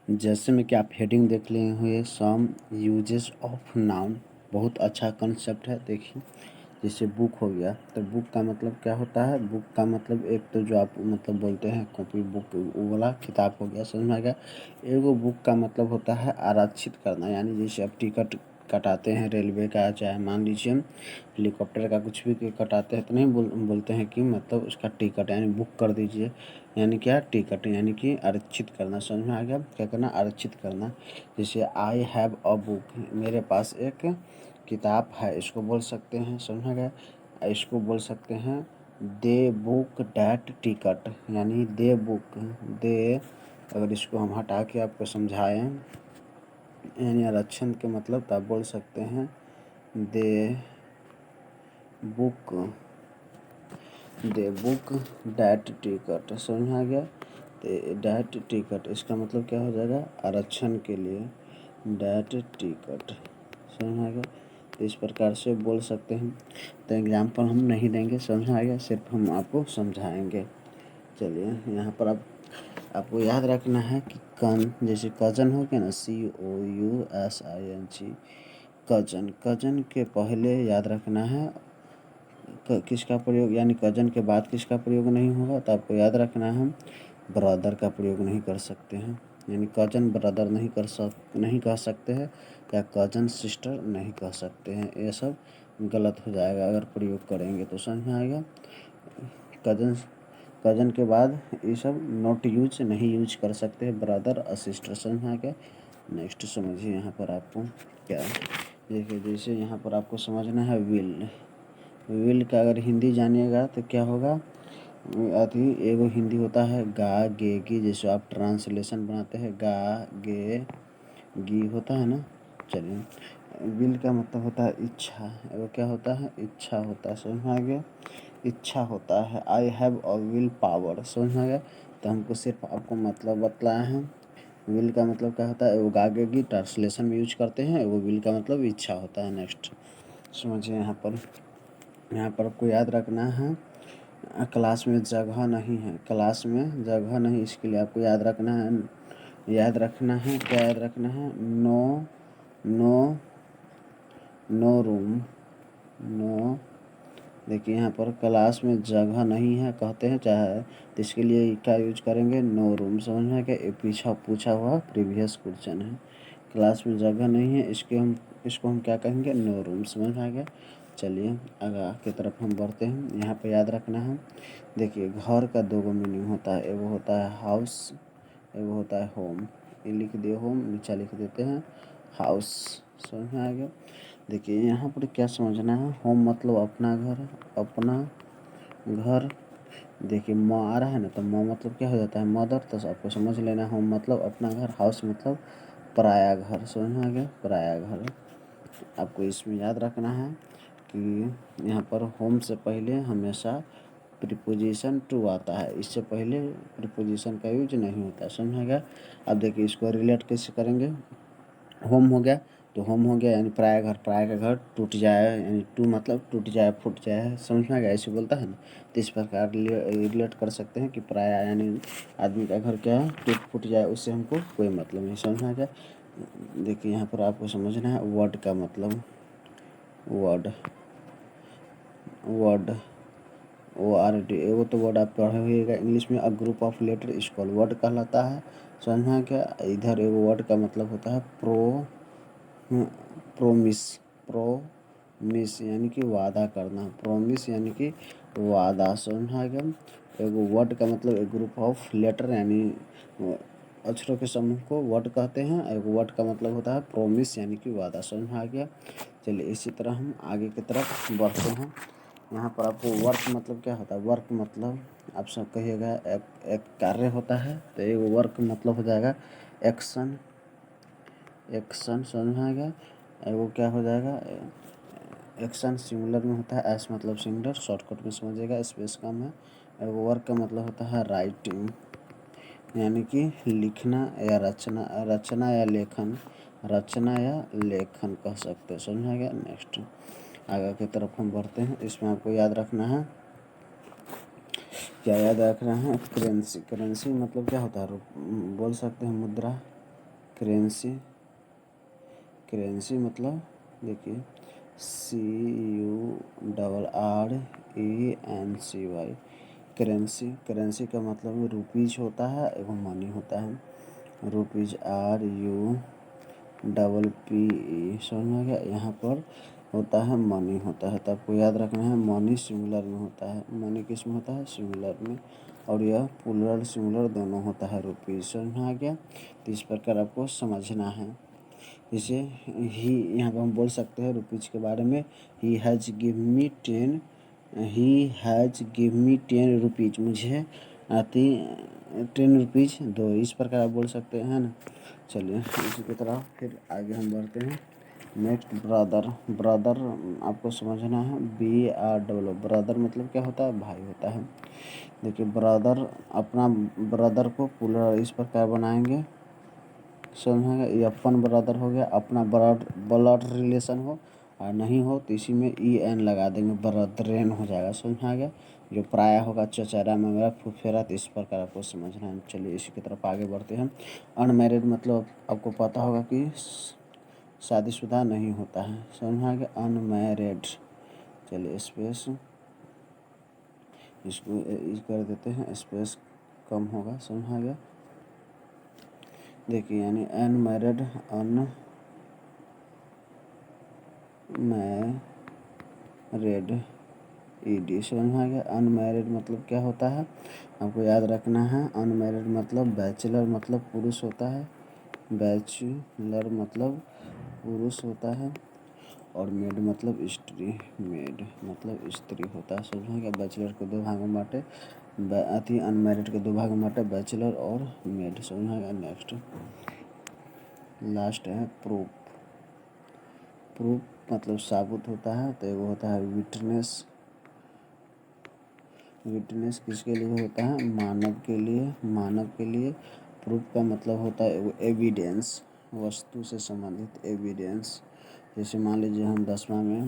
जैसे में कि आप हेडिंग देख लिए हुए सम यूजेस ऑफ नाउन, बहुत अच्छा कंसेप्ट है। देखिए जैसे बुक हो गया, तो बुक का मतलब क्या होता है? बुक का मतलब एक तो जो आप मतलब बोलते हैं कॉपी बुक, वो वाला किताब हो गया, समझ में आ गया। एगो बुक का मतलब होता है आरक्षित करना, यानी जैसे आप टिकट कटाते हैं रेलवे का, चाहे मान लीजिए हम हेलीकॉप्टर का कुछ भी कटाते हैं तो नहीं बोलते हैं कि मतलब उसका टिकट यानी बुक कर दीजिए, यानी क्या? टिकट यानी कि आरक्षित करना। समझ में आ गया? क्या करना? आरक्षित करना। जैसे आई हैव अ बुक, मेरे पास एक किताब है, इसको बोल सकते हैं। समझ में गया? इसको बोल सकते हैं दे बुक डैट टिकट, यानी दे बुक दे। अगर इसको हम हटा के आपको समझाएं, यानी आरक्षण के मतलब तो आप बोल सकते हैं दे बुक डैट टिकट। समझ में आ गया? तो डैट टिकट इसका मतलब क्या हो जाएगा? आरक्षण के लिए डैट टिकट। समझ में आ गया? तो इस प्रकार से बोल सकते हैं। तो एग्जाम्पल हम नहीं देंगे, समझ में आ गया? सिर्फ हम आपको समझाएंगे। चलिए यहाँ पर आपको याद रखना है कि जैसे कजन हो गया ना, COUSING, कजन के पहले याद रखना है किसका प्रयोग, यानी कजन के बाद किसका प्रयोग नहीं होगा? तो आपको याद रखना है हम ब्रदर का प्रयोग नहीं कर सकते हैं, यानी कजन ब्रदर नहीं कह सकते हैं, या कजन सिस्टर नहीं कह सकते हैं। ये सब गलत हो जाएगा अगर प्रयोग करेंगे तो। समझ में आएगा? कजन के बाद ये सब नॉट यूज नहीं यूज कर सकते हैं, ब्रदर और सिस्टर। समझ में आ गया? नेक्स्ट समझिए यहाँ पर आपको क्या देखिए, जैसे यहाँ पर आपको समझना है विल का अगर हिंदी जानिएगा तो क्या होगा? अति एगो हिंदी होता है गा गे की, जैसे आप ट्रांसलेशन बनाते हैं गा गे गी होता है ना। चलिए विल का मतलब होता है इच्छा, वो क्या होता है? इच्छा होता है। समझ में आ गया? इच्छा होता है। I have a will power. समझ में आ गया? तो हमको सिर्फ आपको मतलब बतलाए हैं विल का मतलब क्या होता है। वो आगे की ट्रांसलेशन में यूज करते हैं, वो विल का मतलब इच्छा होता है। नेक्स्ट समझिए यहाँ पर आपको याद रखना है क्लास में जगह नहीं है, क्लास में जगह नहीं, इसके लिए आपको याद रखना है क्या याद रखना है? No no room no. देखिए यहाँ पर क्लास में जगह नहीं है कहते हैं चाहे, तो इसके लिए क्या यूज करेंगे? No room. समझ में क्या? ये पीछा पूछा हुआ प्रीवियस क्वेश्चन है। क्लास में जगह नहीं है, इसको हम क्या कहेंगे? No room. समझ में आ गया? चलिए आगे की तरफ हम बढ़ते हैं। यहाँ पे याद रखना है, देखिए घर का दो मीनिंग होता है, एगो होता है हाउस, एगो होता है होम। ये लिख दिए होम, नीचे लिख देते हैं हाउस। समझ में आ गया? देखिए यहाँ पर क्या समझना है, होम मतलब अपना घर। देखिए म आ रहा है ना, तो म मतलब क्या हो जाता है? मदर। तो आपको समझ लेना होम मतलब अपना घर, हाउस मतलब पराया घर। समझ में आ गया? पराया घर। आपको इसमें याद रखना है कि यहाँ पर होम से पहले हमेशा प्रीपोजिशन टू आता है, इससे पहले प्रीपोजिशन का यूज नहीं होता। समझ में आ गया? अब देखिए इसको रिलेट कैसे करेंगे। होम हो गया तो होम हो गया यानी पराया घर, पराया का घर टूट जाए, यानी टू मतलब टूट जाए फूट जाए। समझ में आ गया? ऐसे बोलता है ना, तो इस प्रकार रिलेट कर सकते हैं कि पराया यानी आदमी का घर क्या है? टूट फूट जाए, उससे हमको कोई मतलब नहीं। समझ में आ गया? देखिए यहाँ पर आपको समझना है वर्ड का मतलब, वर्ड ORD, वो तो वर्ड आप पढ़े हुएगा इंग्लिश में। A group of letter is called word कहलाता है। समझ में आ गया? इधर एगो वर्ड का मतलब होता है प्रोमिस। प्रोमिस यानी कि वादा करना, प्रोमिस यानी कि वादा। समझ में आ गया? एगो वर्ड का मतलब एक ग्रुप ऑफ लेटर यानी अक्षरों के समूह को वर्ड कहते हैं। एगो वर्ड का मतलब होता है प्रोमिस यानी कि वादा। समझ में आ गया? चलिए इसी तरह हम आगे की तरफ बढ़ते हैं। यहाँ पर आपको वर्क मतलब क्या होता है? वर्क मतलब आप सब कहिएगा एक कार्य होता है, तो एक वर्क मतलब हो जाएगा एक्शन। समझ में आ गया? वो क्या हो जाएगा? एक्शन सिंगुलर में होता है, एस मतलब सिंगुलर, शॉर्टकट में समझिएगा, स्पेस कम है। वो वर्क का मतलब होता है राइटिंग, यानी कि लिखना या रचना या लेखन कह सकते हैं। समझ में आ गया? नेक्स्ट आगे की तरफ हम बढ़ते हैं। इसमें आपको याद रखना है क्या? याद रखना है करेंसी। करेंसी मतलब क्या होता है? बोल सकते हैं मुद्रा। करेंसी, करेंसी मतलब देखिए CURRENCY, करेंसी, करेंसी का मतलब रुपीज होता है एवं मनी होता है। रुपीज RUPPE, समझ में आ गया। यहाँ पर होता है मनी होता है, तो आपको याद रखना है मनी सिंगुलर में होता है, मनी किस में होता है, सिंगुलर में, और यह प्लूरल सिंगुलर दोनों होता है रुपीज, समझ में आ गया। तो इस प्रकार आपको समझना है। जैसे ही यहाँ पर हम बोल सकते हैं रुपीज के बारे में, he has give me 10 rupees, मुझे आती 10 रुपीज दो, इस प्रकार आप बोल सकते हैं ना। चलिए इसी की तरह फिर आगे हम बढ़ते हैं। नेक्स्ट ब्रदर, ब्रदर आपको समझना है BRW, ब्रदर मतलब क्या होता है, भाई होता है। देखिए ब्रदर, अपना ब्रदर को प्लूरल इस प्रकार बनाएंगे, समझेंगे। ये अपन ब्रदर हो गया, अपना ब्लड रिलेशन हो और नहीं हो तो इसी में EN लगा देंगे, ब्रदरेन हो जाएगा, समझ में आ गया। जो प्राय होगा चचेरा ममेरा फुफेरा, तो इस प्रकार आपको समझना है। चलिए इसी की तरफ आगे बढ़ते हैं। अनमैरिड मतलब आपको पता होगा कि शादीशुदा नहीं होता है, समझ में आ गया, अनमैरिड। चलिए स्पेस इसको कर देते हैं, स्पेस कम होगा, समझ में आ गया। देखिए यानी अनमैरिड, अनमैरिड ED, समझ में आ गया। अनमैरिड मतलब क्या होता है, आपको याद रखना है। अनमैरिड मतलब बैचलर मतलब पुरुष होता है, बैचलर मतलब पुरुष होता है, और मेड मतलब स्त्री, मेड मतलब स्त्री होता है, समझ में आ गया। बैचलर को दो भागों में बांटे, अति अनमैरिड के दो भागों में बांटे, बैचलर और मेड, समझ में आ गया। नेक्स्ट लास्ट है प्रूफ, प्रूफ मतलब साबुत होता है, तो वो होता है विटनेस, विटनेस किसके लिए होता है, मानव के लिए, मानव के लिए। प्रूफ का मतलब होता है एविडेंस, वस्तु से संबंधित एविडेंस। जैसे मान लीजिए हम 10वां में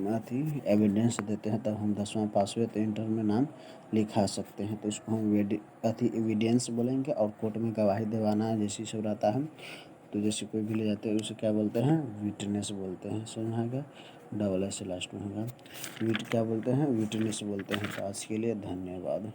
अथी एविडेंस देते हैं, तब हम 10वां पास हुए तो इंटर में नाम लिखा सकते हैं, तो उसको हम अथी एविडेंस बोलेंगे। और कोर्ट में गवाही दिलवाना है जैसे सब रहता है, तो जैसे कोई भी ले जाते हैं उसे क्या बोलते हैं, विटनेस बोलते हैं, समझ में आएगा। डबल एस लास्ट में होगा, विट क्या बोलते हैं, विटनेस बोलते हैं। तो आज के लिए धन्यवाद।